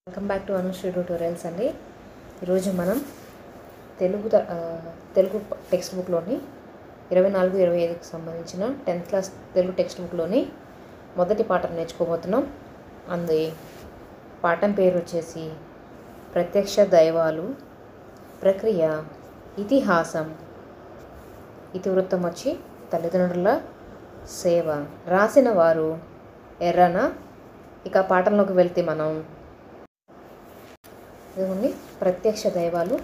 Welcome back to Anusri tutorials అండి. ఈరోజు మనం తెలుగు టెక్స్ట్ బుక్లోని 24-25కి సంబంధించిన 10th క్లాస్ తెలుగు టెక్స్ట్ బుక్లోని మొదటి పాఠం నేర్చుకోబోతున్నాం. అందు పాఠం పేరు వచ్చేసి ప్రత్యక్ష దైవాలు, ప్రక్రియ, ఇతిహాసం. ఇతివృత్తం వచ్చి తల్లిదండ్రుల సేవ. రాసిన వారు ఎర్రన. ఇక పాఠంలోకి వెళ్తే మనం ఇదిగోండి ప్రత్యక్ష దైవాలు.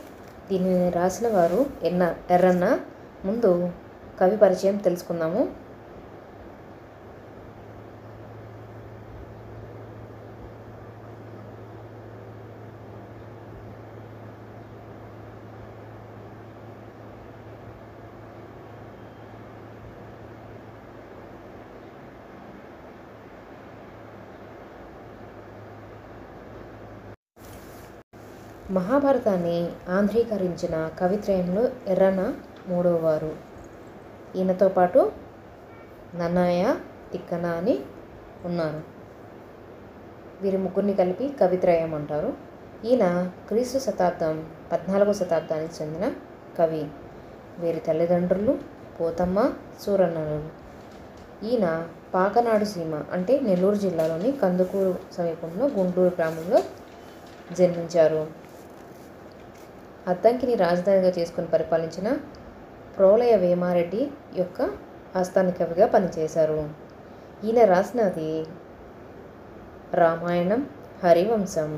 దీనిని రాసిన వారు ఎర్రన్న. ముందు కవి పరిచయం తెలుసుకుందాము. మహాభారతాన్ని ఆంధ్రీకరించిన కవిత్రయంలో ఎర్రన మూడవవారు. ఈయనతో పాటు నన్నయ్య, తిక్కన అని ఉన్నారు. వీరి ముగ్గురిని కలిపి కవిత్రయం అంటారు. ఈయన క్రీస్తు శతాబ్దం 14వ శతాబ్దానికి చెందిన కవి. వీరి తల్లిదండ్రులు పోతమ్మ, సూరన్నలు. ఈయన పాకనాడు సీమ అంటే నెల్లూరు జిల్లాలోని కందుకూరు సమీపంలో గుంటూరు గ్రామంలో జన్మించారు. అద్దంకిని రాజధానిగా చేసుకుని పరిపాలించిన ప్రోలయ వేమారెడ్డి యొక్క ఆస్థాన కవిగా పనిచేశారు. ఈయన రాసినది రామాయణం, హరివంశం,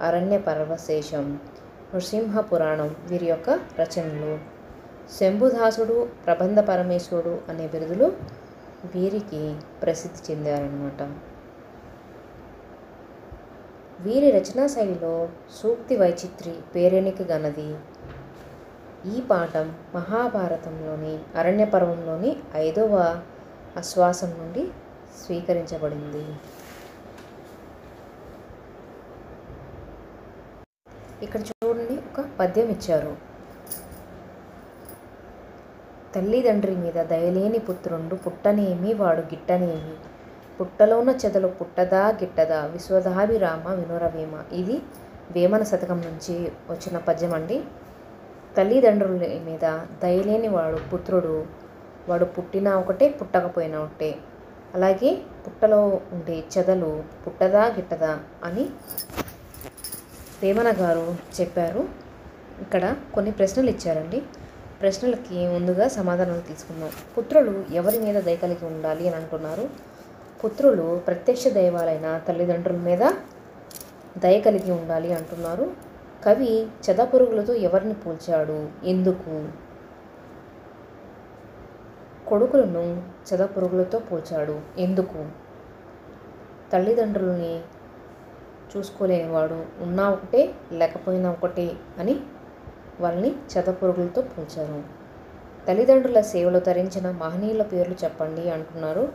అరణ్య పర్వశేషం, నృసింహ పురాణం వీరి యొక్క రచనలు. శంభుదాసుడు, ప్రబంధ పరమేశ్వరుడు అనే బిరుదులు వీరికి ప్రసిద్ధి చెందారన్నమాట. వీరి రచనా శైలిలో సూక్తి వైచిత్రి పేరెనిక గనది. ఈ పాఠం మహాభారతంలోని అరణ్య పర్వంలోని 5వ ఆశ్వాసం నుండి స్వీకరించబడింది. ఇక్కడ చూడండి, ఒక పద్యం ఇచ్చారు. తల్లిదండ్రి మీద దయలేని పుత్రుండు పుట్టనేమి వాడు గిట్టనేమి, పుట్టలోన చెదలు పుట్టదా గిట్టదా విశ్వదాభిరామ వినురవేమ. ఇది వేమన శతకం నుంచి వచ్చిన పద్యం అండి. తల్లిదండ్రుల మీద దయలేని వాడు పుత్రుడు, వాడు పుట్టినా ఒకటే పుట్టకపోయినా ఒకటే. అలాగే పుట్టలో ఉండే చెదలు పుట్టదా గిట్టదా అని వేమన గారు చెప్పారు. ఇక్కడ కొన్ని ప్రశ్నలు ఇచ్చారండి. ప్రశ్నలకి ముందుగా సమాధానాలు తీసుకుందాం. పుత్రులు ఎవరి మీద దయ కలిగి ఉండాలి అని అంటున్నారు. పుత్రులు ప్రత్యక్ష దైవాలైన తల్లిదండ్రుల మీద దయ కలిగి ఉండాలి అంటున్నారు. కవి చెదపురుగులతో ఎవరిని పోల్చాడు, ఎందుకు? కొడుకులను చెదపురుగులతో పోల్చాడు, ఎందుకు? తల్లిదండ్రులని చూసుకోలేనివాడు ఉన్నా ఒకటే లేకపోయినా ఒకటే అని వాళ్ళని చెదపురుగులతో పోల్చారు. తల్లిదండ్రుల సేవలో తరించిన మహనీయుల పేర్లు చెప్పండి అంటున్నారు.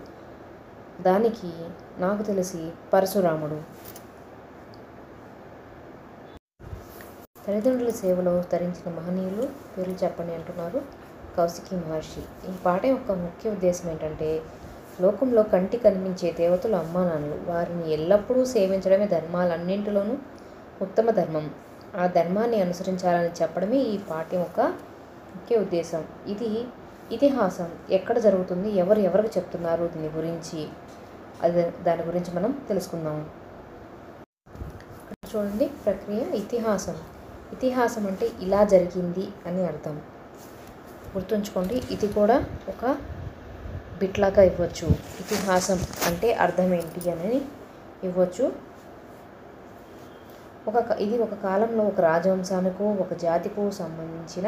దానికి నాకు తెలిసి పరశురాముడు. తల్లిదండ్రుల సేవలో తరించిన మహనీయులు పేర్లు చెప్పండి అంటున్నారు. కౌశికి మహర్షి. ఈ పాట యొక్క ముఖ్య ఉద్దేశం ఏంటంటే, లోకంలో కంటి కనిపించే దేవతలు అమ్మానాన్నలు, వారిని ఎల్లప్పుడూ సేవించడమే ధర్మాలన్నింటిలోనూ ఉత్తమ ధర్మం. ఆ ధర్మాన్ని అనుసరించాలని చెప్పడమే ఈ పాఠ్యం యొక్క ముఖ్య ఉద్దేశం. ఇది ఇతిహాసం. ఎక్కడ జరుగుతుంది, ఎవరికి చెప్తున్నారు దీని గురించి, దాని గురించి మనం తెలుసుకుందాం. చూడండి, ప్రక్రియ ఇతిహాసం. ఇతిహాసం అంటే ఇలా జరిగింది అని అర్థం. గుర్తుంచుకోండి, ఇది కూడా ఒక బిట్లాగా ఇవ్వచ్చు. ఇతిహాసం అంటే అర్థం ఏంటి అని ఇవ్వచ్చు. ఇది ఒక కాలంలో ఒక రాజవంశానికో ఒక జాతికో సంబంధించిన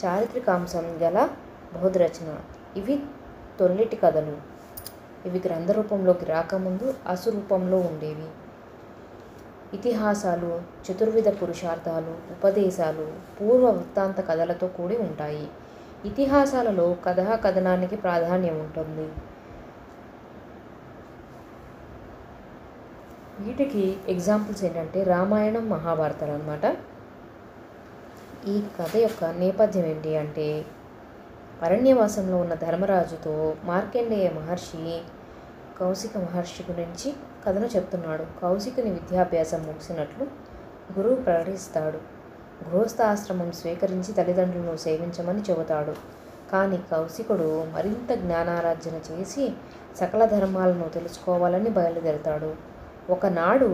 చారిత్రకాంశం గల బహుదరచన. ఇవి తొలిటి కథలు. ఇవి గ్రంథ రూపంలోకి రాకముందు అసు రూపంలో ఉండేవి. ఇతిహాసాలు చతుర్విధ పురుషార్థాలు, ఉపదేశాలు, పూర్వ వృత్తాంత కథలతో కూడి ఉంటాయి. ఇతిహాసాలలో కథనానికి ప్రాధాన్యం ఉంటుంది. వీటికి ఎగ్జాంపుల్స్ ఏంటంటే రామాయణం, మహాభారతాలు అన్నమాట. ఈ కథ యొక్క నేపథ్యం ఏంటి అంటే, అరణ్యవాసంలో ఉన్న ధర్మరాజుతో మార్కండేయ మహర్షి కౌశిక మహర్షి గురించి కథను చెప్తున్నాడు. కౌశికుని విద్యాభ్యాసం ముగిసినట్లు గురువు ప్రకటిస్తాడు. గృహస్థాశ్రమం స్వీకరించి తల్లిదండ్రులను సేవించమని చెబుతాడు. కానీ కౌశికుడు మరింత జ్ఞానారార్జన చేసి సకల ధర్మాలను తెలుసుకోవాలని బయలుదేరతాడు. ఒకనాడు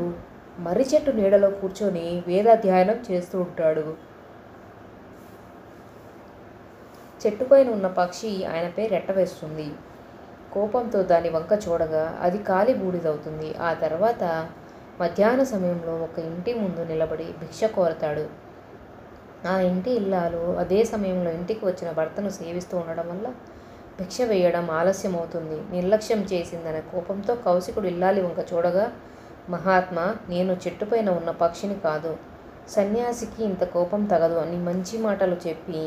మర్రి చెట్టు నీడలో కూర్చొని వేదాధ్యయనం చేస్తూ ఉంటాడు. చెట్టుపైన ఉన్న పక్షి ఆయనపై రెట్టవేస్తుంది. కోపంతో దాని వంక చూడగా అది కాలి బూడిదవుతుంది. ఆ తర్వాత మధ్యాహ్న సమయంలో ఒక ఇంటి ముందు నిలబడి భిక్ష కోరతాడు. ఆ ఇంటి ఇల్లాలు అదే సమయంలో ఇంటికి వచ్చిన భర్తను సేవిస్తూ ఉండడం వల్ల భిక్ష వేయడం ఆలస్యమవుతుంది. నిర్లక్ష్యం చేసిందనే కోపంతో కౌశికుడు ఇల్లాలి వంక చూడగా, మహాత్మా, నేను చెట్టుపైన ఉన్న పక్షిని కాదు, సన్యాసికి ఇంత కోపం తగదు అని మంచి మాటలు చెప్పి,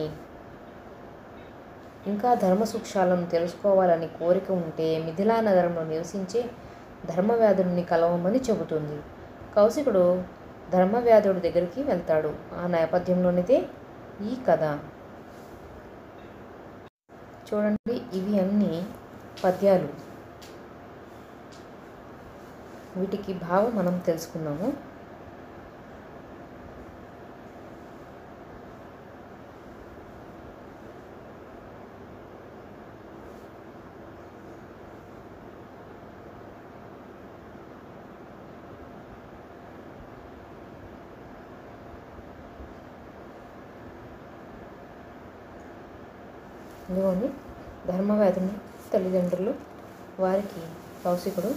ఇంకా ధర్మ సూక్ష్మాలను తెలుసుకోవాలని కోరిక ఉంటే మిథిలా నగరంలో నివసించే ధర్మవ్యాధుడిని కలవమని చెబుతుంది. కౌశికుడు ధర్మవ్యాధుడి దగ్గరికి వెళ్తాడు. ఆ నేపథ్యంలోనిదే ఈ కథ. చూడండి, ఇవి అన్నీ పద్యాలు. వీటికి భావం మనం తెలుసుకున్నాము. ఇదిగోని ధర్మవ్యాధుని తల్లిదండ్రులు, వారికి కౌశికుడు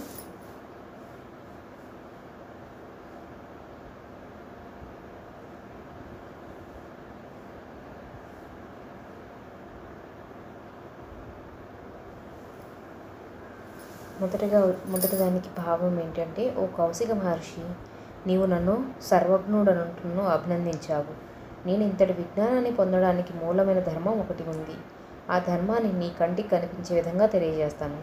మొదటిదానికి భావం ఏంటంటే, ఓ కౌశిక మహర్షి, నీవు నన్ను సర్వజ్ఞుడనంటును అభినందించావు. నేను ఇంతటి విజ్ఞానాన్ని పొందడానికి మూలమైన ధర్మం ఒకటి ఉంది. ఆ ధర్మాన్ని నీ కంటికి కనిపించే విధంగా తెలియజేస్తాను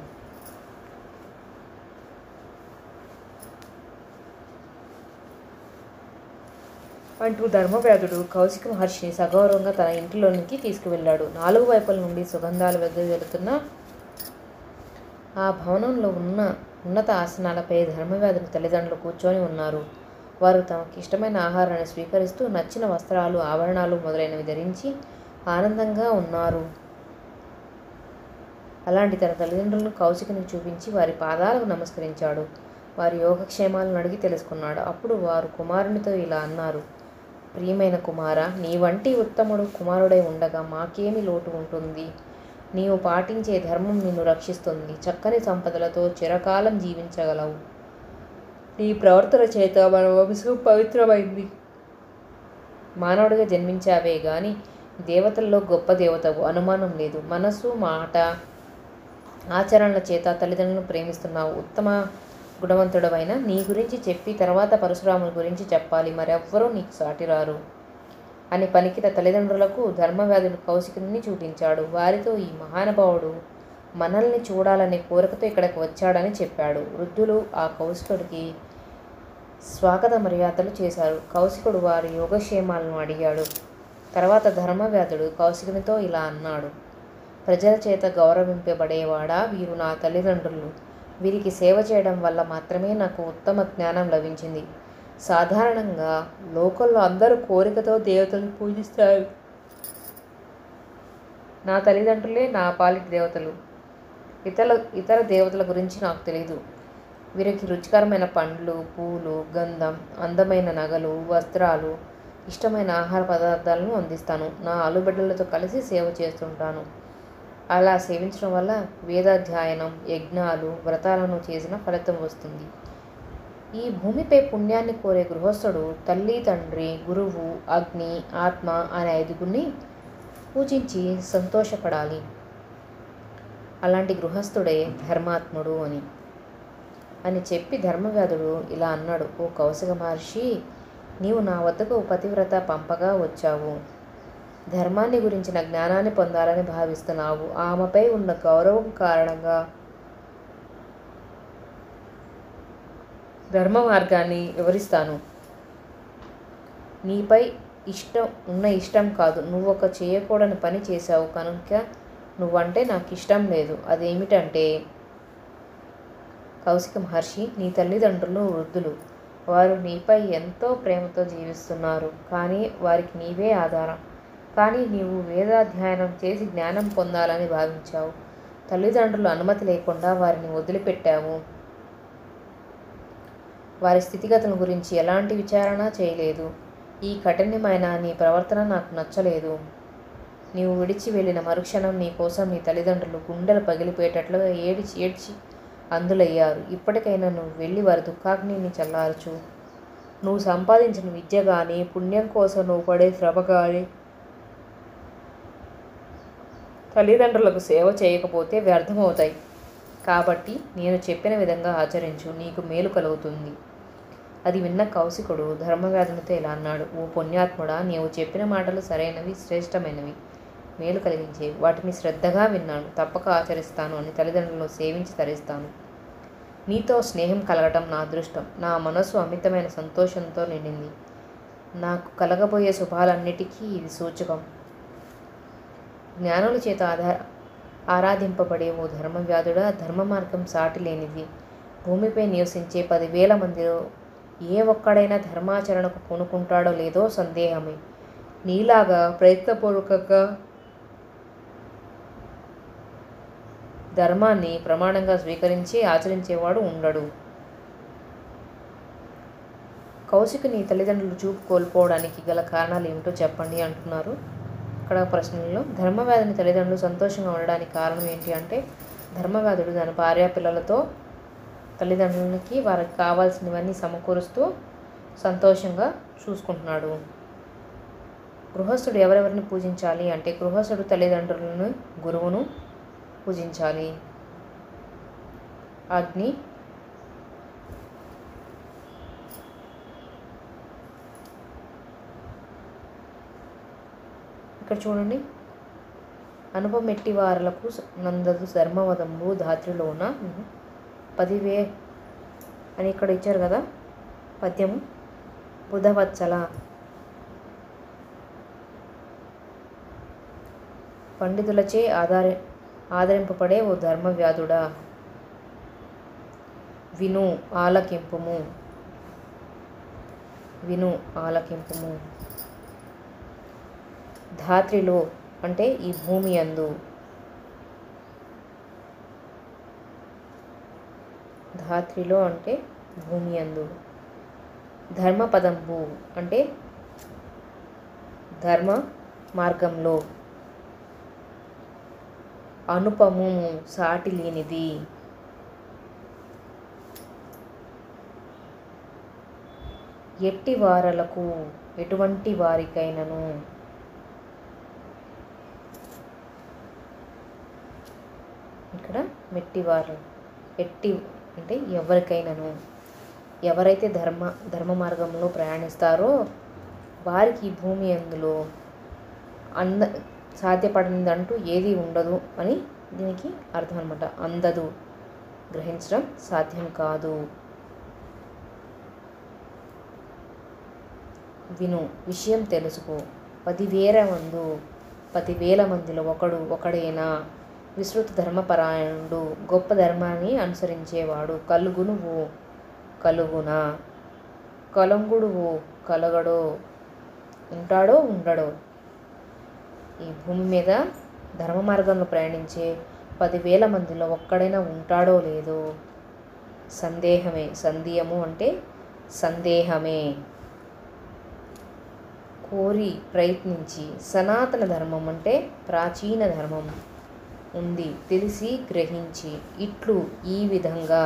అంటూ ధర్మవ్యాధుడు కౌశిక మహర్షిని సగౌరవంగా తన ఇంటిలోనికి తీసుకువెళ్ళాడు. 4 వైపుల నుండి సుగంధాలు వెదజల్లుతున్న ఆ భవనంలో ఉన్న ఉన్నత ఆసనాలపై ధర్మవ్యాధుని తల్లిదండ్రులు కూర్చొని ఉన్నారు. వారు తమకి ఇష్టమైన ఆహారాన్ని స్వీకరిస్తూ నచ్చిన వస్త్రాలు, ఆభరణాలు మొదలైనవి ధరించి ఆనందంగా ఉన్నారు. అలాంటి తన తల్లిదండ్రులను కౌశికుని చూపించి వారి పాదాలకు నమస్కరించాడు. వారి యోగక్షేమాలను అడిగి తెలుసుకున్నాడు. అప్పుడు వారు కుమారునితో ఇలా అన్నారు: ప్రియమైన కుమార, నీ వంటి ఉత్తముడు కుమారుడై ఉండగా మాకేమి లోటు ఉంటుంది? నీవు పాటించే ధర్మం నిన్ను రక్షిస్తుంది. చక్కని సంపదలతో చిరకాలం జీవించగలవు. నీ ప్రవర్తన చేత మన వంశం పవిత్రమైంది. మానవుడిగా జన్మించావే గాని దేవతల్లో గొప్ప దేవతవు, అనుమానం లేదు. మనసు, మాట, ఆచరణల చేత తల్లిదండ్రులను ప్రేమిస్తున్నావు. ఉత్తమ గుణవంతుడవైన నీ గురించి చెప్పి తర్వాత పరశురాముని గురించి చెప్పాలి. మరెవ్వరూ నీకు సాటిరారు అని పలికిన తల్లిదండ్రులకు ధర్మవ్యాధుడు కౌశికుని చూపించాడు. వారితో, ఈ మహానుభావుడు మనల్ని చూడాలనే కోరికతో ఇక్కడికి వచ్చాడని చెప్పాడు. వృద్ధులు ఆ కౌశికుడికి స్వాగత మర్యాదలు చేశారు. కౌశికుడు వారి యోగక్షేమాలను అడిగాడు. తర్వాత ధర్మవ్యాధుడు కౌశికునితో ఇలా అన్నాడు: ప్రజల చేత గౌరవింపబడేవాడా వీరు నా తల్లిదండ్రులు. వీరికి సేవ చేయడం వల్ల మాత్రమే నాకు ఉత్తమ జ్ఞానం లభించింది. సాధారణంగా లోకంలో అందరూ కోరికతో దేవతలను పూజిస్తారు. నా తల్లిదండ్రులే నా పాలిటి దేవతలు. ఇతర దేవతల గురించి నాకు తెలియదు. వీరికి రుచికరమైన పండ్లు, పూలు, గంధం, అందమైన నగలు, వస్త్రాలు, ఇష్టమైన ఆహార పదార్థాలను అందిస్తాను. నా ఆలుబిడ్డలతో కలిసి సేవ చేస్తుంటాను. అలా సేవించడం వల్ల వేదాధ్యయనం, యజ్ఞాలు, వ్రతాలను చేసిన ఫలితం వస్తుంది. ఈ భూమిపై పుణ్యాన్ని కోరే గృహస్థుడు తల్లి, తండ్రి, గురువు, అగ్ని, ఆత్మ అనే 5గురిని పూజించి సంతోషపడాలి. అలాంటి గృహస్థుడే ధర్మాత్ముడు అని చెప్పి ధర్మవ్యాధుడు ఇలా అన్నాడు: ఓ కౌశిక మహర్షి, నీవు నా వద్దకు పతివ్రత పంపగా వచ్చావు. ధర్మాన్ని గురించిన జ్ఞానాన్ని పొందాలని భావిస్తున్నావు. ఆమెపై ఉన్న గౌరవం కారణంగా ధర్మ మార్గాన్ని వివరిస్తాను. నీపై ఇష్టం కాదు, నువ్వు ఒక చేయకూడని పని చేశావు కనుక నువ్వంటే నాకు ఇష్టం లేదు. అదేమిటంటే కౌశిక మహర్షి, నీ తల్లిదండ్రులు వృద్ధులు. వారు నీపై ఎంతో ప్రేమతో జీవిస్తున్నారు. కానీ వారికి నీవే ఆధారం. కానీ నీవు వేదాధ్యయనం చేసి జ్ఞానం పొందాలని భావించావు. తల్లిదండ్రుల అనుమతి లేకుండా వారిని వదిలిపెట్టావు. వారి స్థితిగతుల గురించి ఎలాంటి విచారణ చేయలేదు. ఈ కఠినమైన నీ ప్రవర్తన నాకు నచ్చలేదు. నీవు విడిచి వెళ్ళిన మరుక్షణం నీ కోసం నీ తల్లిదండ్రులు గుండెలు పగిలిపోయేటట్లుగా ఏడ్చి ఏడ్చి అందులయ్యారు. ఇప్పటికైనా నువ్వు వెళ్ళి వారి దుఃఖాగ్నిని చల్లార్చు. నువ్వు సంపాదించిన విద్య కానీ, పుణ్యం కోసం నువ్వు పడే శ్రమ కానీ తల్లిదండ్రులకు సేవ చేయకపోతే వ్యర్థమవుతాయి. కాబట్టి నేను చెప్పిన విధంగా ఆచరించు, నీకు మేలు కలుగుతుంది. అది విన్న కౌశికుడు ధర్మవ్యాధునితో ఇలా అన్నాడు. ఓ పుణ్యాత్ముడా, నీవు చెప్పిన మాటలు సరైనవి, శ్రేష్టమైనవి, మేలు కలిగించేవి. వాటిని శ్రద్ధగా విన్నాను, తప్పక ఆచరిస్తాను అని తల్లిదండ్రులను సేవించి తరిస్తాను. నీతో స్నేహం కలగటం నా అదృష్టం. నా మనసు అమితమైన సంతోషంతో నిండింది. నాకు కలగబోయే శుభాలన్నిటికీ ఇది సూచకం. జ్ఞానుల చేత ఆరాధింపబడే ఓ ధర్మవ్యాధుడా, ధర్మ మార్గం సాటి లేనిది. భూమిపై నివసించే 10,000 మందిలో ఏ ఒక్కడైనా ధర్మాచరణకు పూనుకుంటాడో లేదో సందేహమే. నీలాగా ప్రయత్నపూర్వకంగా ధర్మాన్ని ప్రమాణంగా స్వీకరించి ఆచరించేవాడు ఉండడు. కౌశికుని తల్లిదండ్రులు చూపు కోల్పోవడానికి గల కారణాలు ఏమిటో చెప్పండి అంటున్నారు. ఇక్కడ ప్రశ్నలో ధర్మవ్యాధుని తల్లిదండ్రులు సంతోషంగా ఉండడానికి కారణం ఏంటి అంటే, ధర్మవ్యాధుడు తన భార్య పిల్లలతో తల్లిదండ్రులకి వారికి కావాల్సినవన్నీ సమకూరుస్తూ సంతోషంగా చూసుకుంటున్నాడు. గృహస్థుడు ఎవరెవరిని పూజించాలి అంటే, గృహస్థుడు తల్లిదండ్రులను, గురువును పూజించాలి. అగ్ని, ఇక్కడ చూడండి, అనుపమెట్టి వారలకు నందదు ధర్మవదంబు ధాత్రిలోన 10,000 అని ఇక్కడ ఇచ్చారు కదా పద్యము. బుధవత్సల, పండితులచే ఆదరింపబడే ఓ ధర్మవ్యాధుడా, విను ఆలకింపుము, విను ఆలకింపుము. ధాత్రిలో అంటే ఈ భూమి యందు, ధాత్రిలో అంటే భూమి యందు. ధర్మపదంబు అంటే ధర్మ మార్గంలో. అనుపము సాటి లేనిది. ఎట్టి వారలకు ఎటువంటి వారికైనను. ఇక్కడ మెట్టివారు, ఎట్టి అంటే ఎవరికైనాను. ఎవరైతే ధర్మ మార్గంలో ప్రయాణిస్తారో వారికి ఈ భూమి అందులో సాధ్యపడినదంటూ ఏది ఉండదు అని దీనికి అర్థం అనమాట. అందదు, గ్రహించడం సాధ్యం కాదు. విను, విషయం తెలుసుకో. 10,000 మందిలో ఒకడైనా విస్తృత ధర్మపరాయణుడు, గొప్ప ధర్మాన్ని అనుసరించేవాడు కలుగునా, కలంగుడువు కలగడో, ఉంటాడో ఉండడో. ఈ భూమి మీద ధర్మ మార్గంలో ప్రయాణించే 10,000 మందిలో ఒక్కడైనా ఉంటాడో లేదో సందేహమే. సందేహము అంటే సందేహమే. కోరి ప్రయత్నించి, సనాతన ధర్మం అంటే ప్రాచీన ధర్మం ఉంది తెలిసి గ్రహించి, ఇట్లు ఈ విధంగా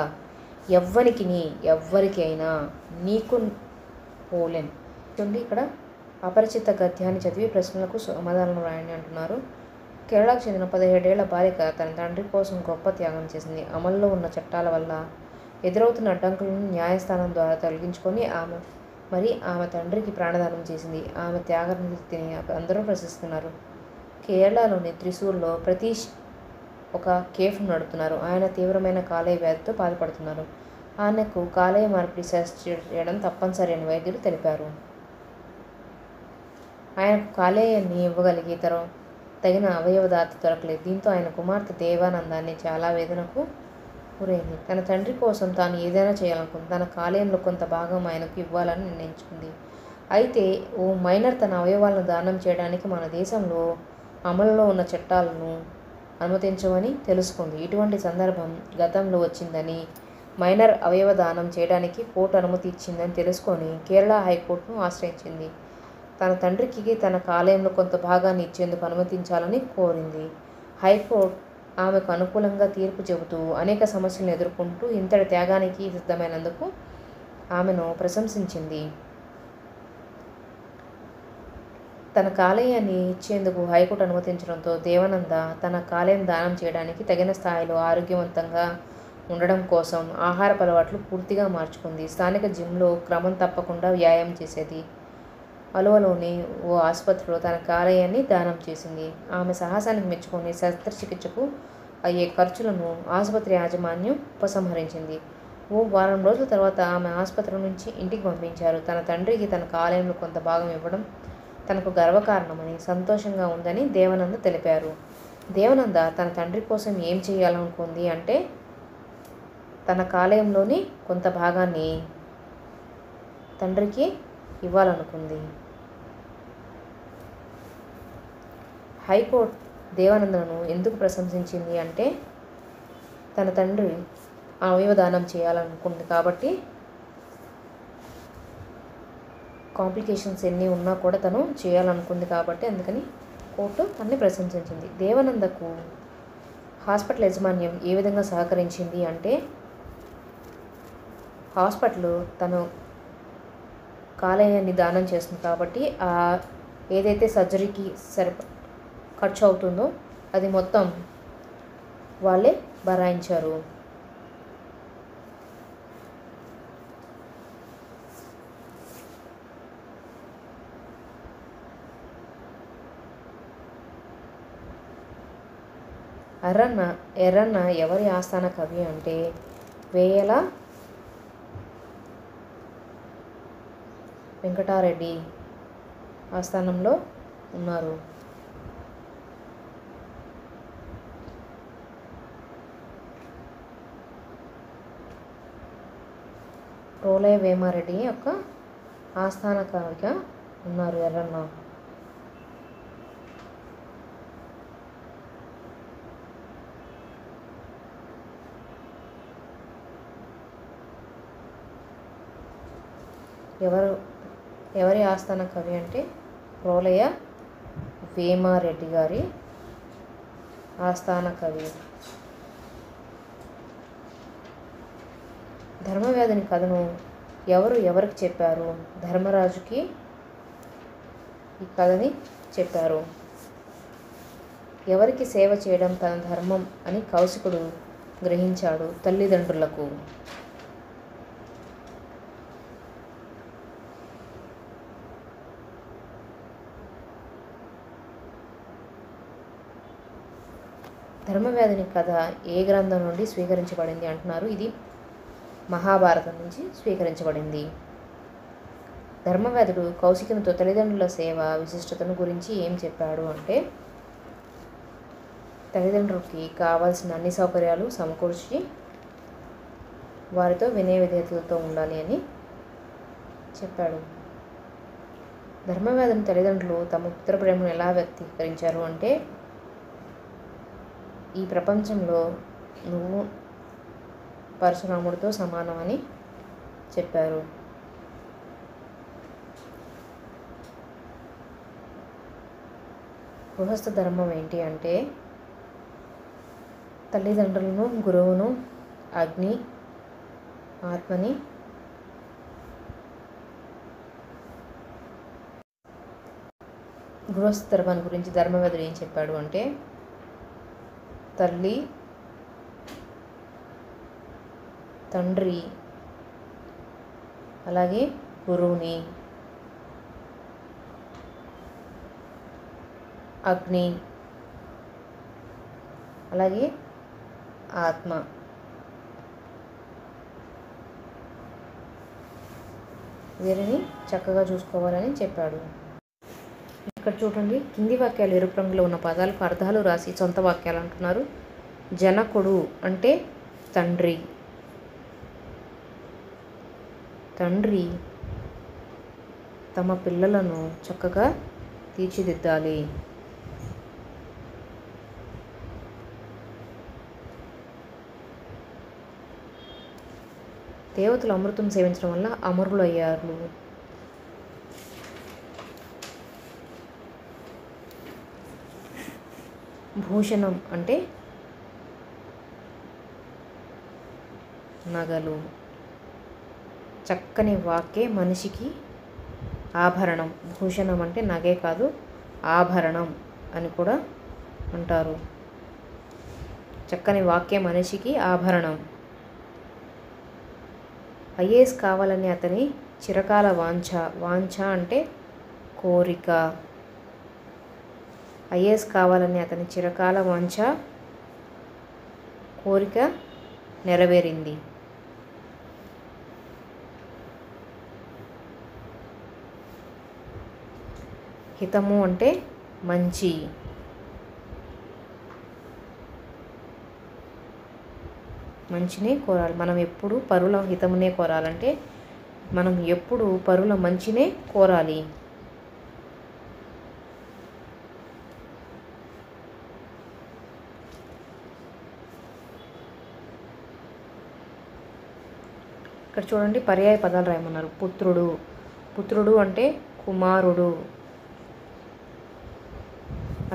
ఎవ్వరికైనా నీకు పోలేం. చూడండి, ఇక్కడ అపరిచిత గద్యాన్ని చదివి ప్రశ్నలకు సమాధానం రాయండి అంటున్నారు. కేరళకు చెందిన 17 ఏళ్ల బాలిక తన తండ్రి కోసం గొప్ప త్యాగం చేసింది. అమల్లో ఉన్న చట్టాల వల్ల ఎదురవుతున్న అడ్డంకులను న్యాయస్థానం ద్వారా తొలగించుకొని ఆమె తండ్రికి ప్రాణదానం చేసింది. ఆమె త్యాగనిర్తిని అందరూ ప్రశంసిస్తున్నారు. కేరళలోని త్రిశూర్లో ప్రతీష్ ఒక కేఫ్ను నడుపుతున్నారు. ఆయన తీవ్రమైన కాలేయ వ్యాధితో బాధపడుతున్నారు. ఆయనకు కాలేయ మార్పిడి శస్త్రచికిత్స చేయడం తప్పనిసరి అని వైద్యులు తెలిపారు. ఆయనకు కాలేయాన్ని ఇవ్వగలిగే తగిన అవయవదాత దొరకలేదు. దీంతో ఆయన కుమార్తె దేవానందాన్ని చాలా వేదనకు గురైంది. తన తండ్రి కోసం తాను ఏదైనా చేయాలనుకుంది. తన కాలేయంలో కొంత భాగం ఆయనకు ఇవ్వాలని నిర్ణయించుకుంది. అయితే ఓ మైనర్ తన అవయవాలను దానం చేయడానికి మన దేశంలో అమలులో ఉన్న చట్టాలను అనుమతించవని తెలుసుకుంది. ఇటువంటి సందర్భం గతంలో వచ్చిందని, మైనర్ అవయవ దానం చేయడానికి కోర్టు అనుమతి ఇచ్చిందని తెలుసుకొని కేరళ హైకోర్టును ఆశ్రయించింది. తన తండ్రికి తన కాలేయంలో కొంత భాగాన్ని ఇచ్చేందుకు అనుమతించాలని కోరింది. హైకోర్టు ఆమెకు అనుకూలంగా తీర్పు చెబుతూ అనేక సమస్యలను ఎదుర్కొంటూ ఇంతటి త్యాగానికి సిద్ధమైనందుకు ఆమెను ప్రశంసించింది. తన కాలేయాన్ని ఇచ్చేందుకు హైకోర్టు అనుమతించడంతో దేవానంద తన కాలేయం దానం చేయడానికి తగిన స్థాయిలో ఆరోగ్యవంతంగా ఉండడం కోసం ఆహారపు అలవాట్లు పూర్తిగా మార్చుకుంది. స్థానిక జిమ్లో క్రమం తప్పకుండా వ్యాయామం చేసేది. అలువలోని ఓ ఆసుపత్రిలో తన కాలేయాన్ని దానం చేసింది. ఆమె సాహసానికి మెచ్చుకొని శస్త్రచికిత్సకు అయ్యే ఖర్చులను ఆసుపత్రి యాజమాన్యం ఉపసంహరించింది. ఓ వారం రోజుల తర్వాత ఆమె ఆసుపత్రి నుంచి ఇంటికి పంపించారు. తన తండ్రికి తన కాలేయంలో కొంత భాగం ఇవ్వడం తనకు గర్వకారణమని, సంతోషంగా ఉందని దేవానంద తెలిపారు. దేవానంద తన తండ్రి కోసం ఏం చేయాలనుకుంది అంటే తన కాలేయంలోని కొంత భాగాన్ని తండ్రికి ఇవ్వాలనుకుంది. హైకోర్టు దేవానందను ఎందుకు ప్రశంసించింది అంటే తన తండ్రి అవయవ దానం చేయాలనుకుంది కాబట్టి, కాంప్లికేషన్స్ ఎన్ని ఉన్నా కూడా తను చేయాలనుకుంది కాబట్టి అందుకని కోర్టు తనని ప్రశంసించింది. దేవానందకు హాస్పిటల్ యాజమాన్యం ఏ విధంగా సహకరించింది అంటే హాస్పిటల్ తను కాలేయాన్ని దానం చేస్తుంది కాబట్టి ఏదైతే సర్జరీకి ఖర్చు అవుతుందో అది మొత్తం వాళ్ళే భరాయించారు. ఎర్రన్న ఎవరి ఆస్థాన కవి అంటే వేయల వెంకటారెడ్డి ఆస్థానంలో ఉన్నారు. రోలయ్య వేమారెడ్డి యొక్క ఆస్థాన కవిగా ఉన్నారు ఎర్రన్న. ఎవరి ఆస్థాన కవి అంటే రోలయ్య వేమారెడ్డి గారి ఆస్థాన కవి. ధర్మవ్యాధుని కథను ఎవరికి చెప్పారు? ధర్మరాజుకి ఈ కథని చెప్పారు. ఎవరికి సేవ చేయడం తన ధర్మం అని కౌశికుడు గ్రహించాడు? తల్లిదండ్రులకు. ధర్మవ్యాధుని కథ ఏ గ్రంథం నుండి స్వీకరించబడింది అంటున్నారు? ఇది మహాభారతం నుంచి స్వీకరించబడింది. ధర్మవ్యాధుడు కౌశికునితో తల్లిదండ్రుల సేవ విశిష్టతను గురించి ఏం చెప్పాడు అంటే తల్లిదండ్రులకి కావాల్సిన అన్ని సౌకర్యాలు సమకూర్చి వారితో వినయ విధేయతలతో ఉండాలి అని చెప్పాడు. ధర్మవ్యాధుని తల్లిదండ్రులు తమ పుత్ర ప్రేమను ఎలా వ్యక్తీకరించారు అంటే ఈ ప్రపంచంలో నువ్వు పరశురాముడితో సమానమని చెప్పారు. గృహస్థ ధర్మం ఏంటి అంటే తల్లిదండ్రులను, గురువును, అగ్ని, ఆత్మని గృహస్థ ధర్మాన్ని గురించి ధర్మవ్యాధుడు ఏం చెప్పాడు అంటే తల్లి, తండ్రి, అలాగే గురువుని, అగ్ని, అలాగే ఆత్మ, వీరిని చక్కగా చూసుకోవాలని చెప్పాడు. ఇక్కడ చూడండి, కింది వాక్యాలు ఎరుపు రంగులో ఉన్న పదాలకు అర్థాలు రాసి సొంత వాక్యాలు అంటున్నారు. జనకుడు అంటే తండ్రి. తండ్రి తమ పిల్లలను చక్కగా తీర్చిదిద్దాలి. దేవతలు అమృతం సేవించడం వల్ల అమరులు అయ్యారు. భూషణం అంటే నగలు. చక్కని వాక్కే మనిషికి ఆభరణం. భూషణం అంటే నగే కాదు, ఆభరణం అని కూడా అంటారు. చక్కని వాక్కే మనిషికి ఆభరణం. ఐఏఎస్ కావాలని అతని చిరకాల వాంఛ. వాంఛ అంటే కోరిక. ఐఏఎస్ కావాలని అతని చిరకాల వాంఛ, కోరిక నెరవేరింది. హితము అంటే మంచి. మంచినే కోరాలి. మనం ఎప్పుడు పరుల హితమునే కోరాలంటే మనం ఎప్పుడు పరుల మంచినే కోరాలి. ఇక్కడ చూడండి, పర్యాయ పదాలు రాయమన్నారు. పుత్రుడు. పుత్రుడు అంటే కుమారుడు.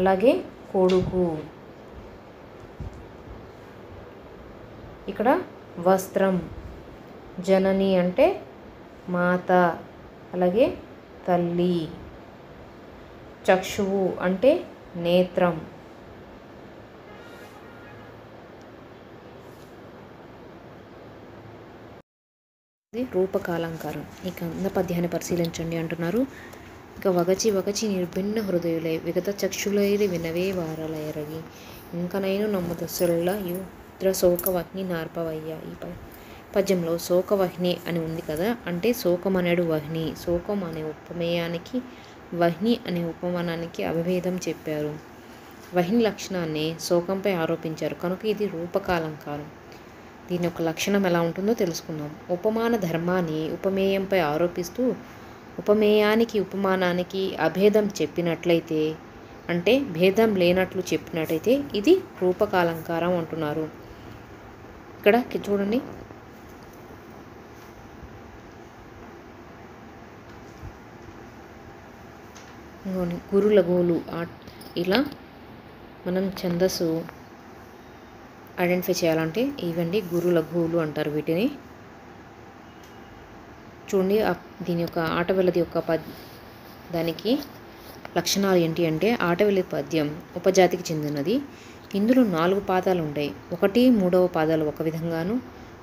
అలాగే కొడుకు. ఇక్కడ వస్త్రం. జనని అంటే మాత, అలాగే తల్లి. చక్షువు అంటే నేత్రం. ఇది రూపకాలంకారం. ఈ కంద పద్యాన్ని పరిశీలించండి అంటున్నారు. ఇక వగచి వగచి నిర్భిన్న హృదయులై విగత చక్షులైరి వినవే వారలైరగి ఇంకనైను నమ్ముదసుల యుద్ర శోకవహ్ని నార్పవయ్య. ఈ పద్యంలో శోకవహ్ని అని ఉంది కదా, అంటే శోకం అనేడు వహ్ని. శోకం అనే ఉపమేయానికి వహ్ని అనే ఉపమానానికి అవిభేదం చెప్పారు. వహ్ని లక్షణాన్ని శోకంపై ఆరోపించారు కనుక ఇది రూపకాలంకారం. దీని యొక్క లక్షణం ఎలా ఉంటుందో తెలుసుకుందాం. ఉపమాన ధర్మాన్ని ఉపమేయంపై ఆరోపిస్తూ ఉపమేయానికి ఉపమానానికి అభేదం చెప్పినట్లయితే, అంటే భేదం లేనట్లు చెప్పినట్టయితే ఇది రూపకాలంకారం అంటున్నారు. ఇక్కడ చూడండి, గురు లఘువులు ఇలా మనం ఛందస్సు ఐడెంటిఫై చేయాలంటే ఇవండి గురు లఘువులు అంటారు వీటిని. చూడండి, దీని యొక్క ఆటవెల్లది యొక్క దానికి లక్షణాలు ఏంటి అంటే, ఆటవెల్లి పద్యం ఉపజాతికి చెందినది. ఇందులో 4 పాదాలు ఉంటాయి. 1, 3వ పాదాలు ఒక విధంగాను,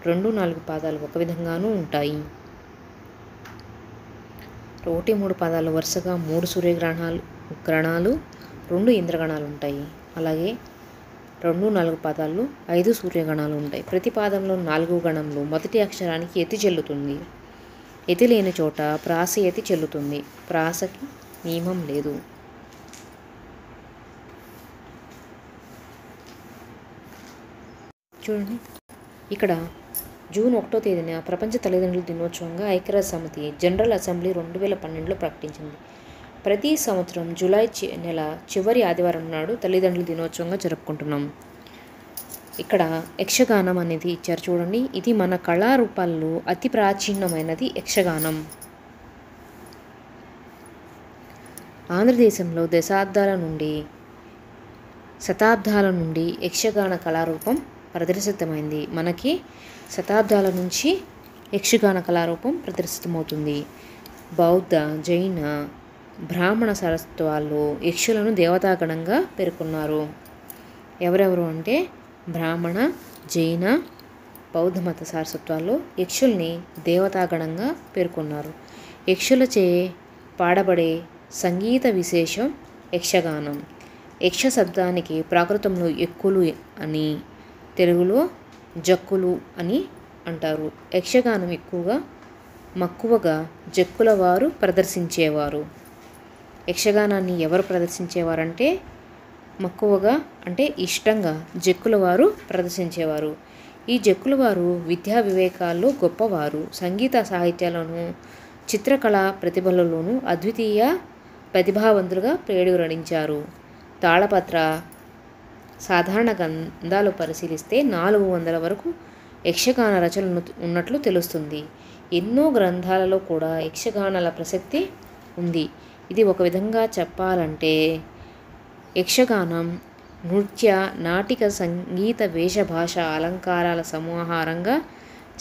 2, 4 పాదాలు ఒక విధంగాను ఉంటాయి. 1, 3 పాదాలు వరుసగా 3 సూర్యగ్రహణాలు, 2 ఇంద్రగణాలు ఉంటాయి. అలాగే 2, 4 పాదాల్లో 5 సూర్యగణాలు ఉంటాయి. ప్రతి పాదంలో 4వ గణంలో మొదటి అక్షరానికి యతి చెల్లుతుంది. యతి లేని చోట ప్రాస యతి చెల్లుతుంది. ప్రాసకి నియమం లేదు. చూడండి, ఇక్కడ జూన్ 1వ తేదీన ప్రపంచ తల్లిదండ్రుల దినోత్సవంగా ఐక్యరాజ్య సమితి జనరల్ అసెంబ్లీ 2012లో ప్రకటించింది. ప్రతి సంవత్సరం జూలై నెల చివరి ఆదివారం నాడు తల్లిదండ్రుల దినోత్సవంగా జరుపుకుంటున్నాం. ఇక్కడ యక్షగానం అనేది ఇచ్చారు చూడండి. ఇది మన కళారూపాల్లో అతి ప్రాచీనమైనది యక్షగానం. ఆంధ్రదేశంలో శతాబ్దాల నుండి యక్షగాన కళారూపం ప్రదర్శితమైంది. మనకి శతాబ్దాల నుంచి యక్షగాన కళారూపం ప్రదర్శితమవుతుంది. బౌద్ధ, జైన, బ్రాహ్మణ సారస్వతాల్లో యక్షులను దేవతాగణంగా పేర్కొన్నారు. ఎవరెవరు అంటే బ్రాహ్మణ, జైన, బౌద్ధ మత సారస్వతాల్లో యక్షుల్ని దేవతాగణంగా పేర్కొన్నారు. యక్షులచే పాడబడే సంగీత విశేషం యక్షగానం. యక్ష శబ్దానికి ప్రాకృతంలో ఎక్కులు అని, తెలుగులో జక్కులు అని అంటారు. యక్షగానం మక్కువగా జక్కుల వారు ప్రదర్శించేవారు. యక్షగానాన్ని ఎవరు ప్రదర్శించేవారంటే మక్కువగా అంటే ఇష్టంగా జక్కుల వారు ప్రదర్శించేవారు. ఈ జక్కుల వారు విద్యా వివేకాల్లో గొప్పవారు. సంగీత సాహిత్యాలను, చిత్రకళ ప్రతిభలలోనూ అద్వితీయ ప్రతిభావంతులుగా పేరుగణించారు. తాళపత్ర సాధారణ గ్రంథాలు పరిశీలిస్తే 400 వరకు యక్షగాన రచనలు ఉన్నట్లు తెలుస్తుంది. ఎన్నో గ్రంథాలలో కూడా యక్షగానాల ప్రసక్తి ఉంది. ఇది ఒక విధంగా చెప్పాలంటే యక్షగానం నృత్య, నాటిక, సంగీత, వేషభాష, అలంకారాల సమాహారంగా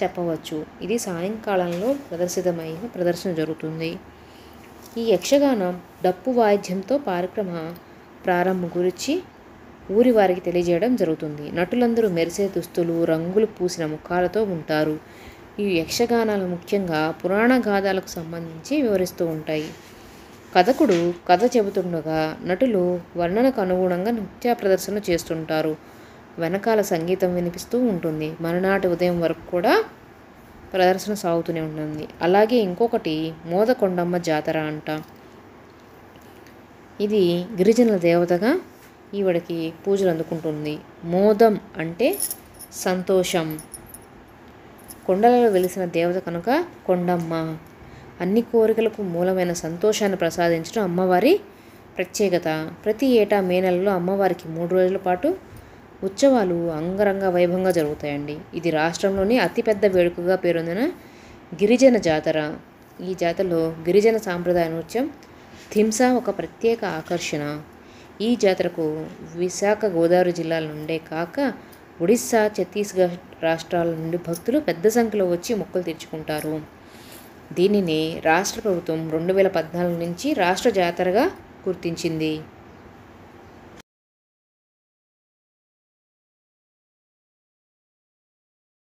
చెప్పవచ్చు. ఇది సాయంకాలంలో ప్రదర్శన జరుగుతుంది. ఈ యక్షగానం డప్పు వాయిద్యంతో కార్యక్రమ ప్రారంభం గురించి ఊరి వారికి తెలియజేయడం జరుగుతుంది. నటులందరూ మెరిసే దుస్తులు, రంగులు పూసిన ముఖాలతో ఉంటారు. ఈ యక్షగానాలు ముఖ్యంగా పురాణ గాథలకు సంబంధించి వివరిస్తూ ఉంటాయి. కథకుడు కథ చెబుతుండగా నటులు వర్ణనకు అనుగుణంగా నృత్య ప్రదర్శన చేస్తుంటారు. వెనకాల సంగీతం వినిపిస్తూ ఉంటుంది. మరునాటి ఉదయం వరకు కూడా ప్రదర్శన సాగుతూనే ఉంటుంది. అలాగే ఇంకొకటి మోదకొండమ్మ జాతర అంట. ఇది గిరిజనుల దేవతగా ఈవిడకి పూజలు అందుకుంటుంది. మోదం అంటే సంతోషం. కొండలలో వెలిసిన దేవత కనుక కొండమ్మ. అన్ని కోరికలకు మూలమైన సంతోషాన్ని ప్రసాదించడం అమ్మవారి ప్రత్యేకత. ప్రతి ఏటా మే నెలలో అమ్మవారికి 3 రోజుల పాటు ఉత్సవాలు అంగరంగ వైభవంగా జరుగుతాయండి. ఇది రాష్ట్రంలోని అతిపెద్ద వేడుకగా పేరొందిన గిరిజన జాతర. ఈ జాతరలో గిరిజన సాంప్రదాయ నృత్యం థింసా ఒక ప్రత్యేక ఆకర్షణ. ఈ జాతరకు విశాఖ గోదావరి జిల్లాల నుండే కాక ఒడిస్సా, ఛత్తీస్గఢ్ రాష్ట్రాల నుండి భక్తులు పెద్ద సంఖ్యలో వచ్చి మొక్కులు తీర్చుకుంటారు. దీనిని రాష్ట్ర ప్రభుత్వం 2014 నుంచి రాష్ట్ర జాతరగా గుర్తించింది.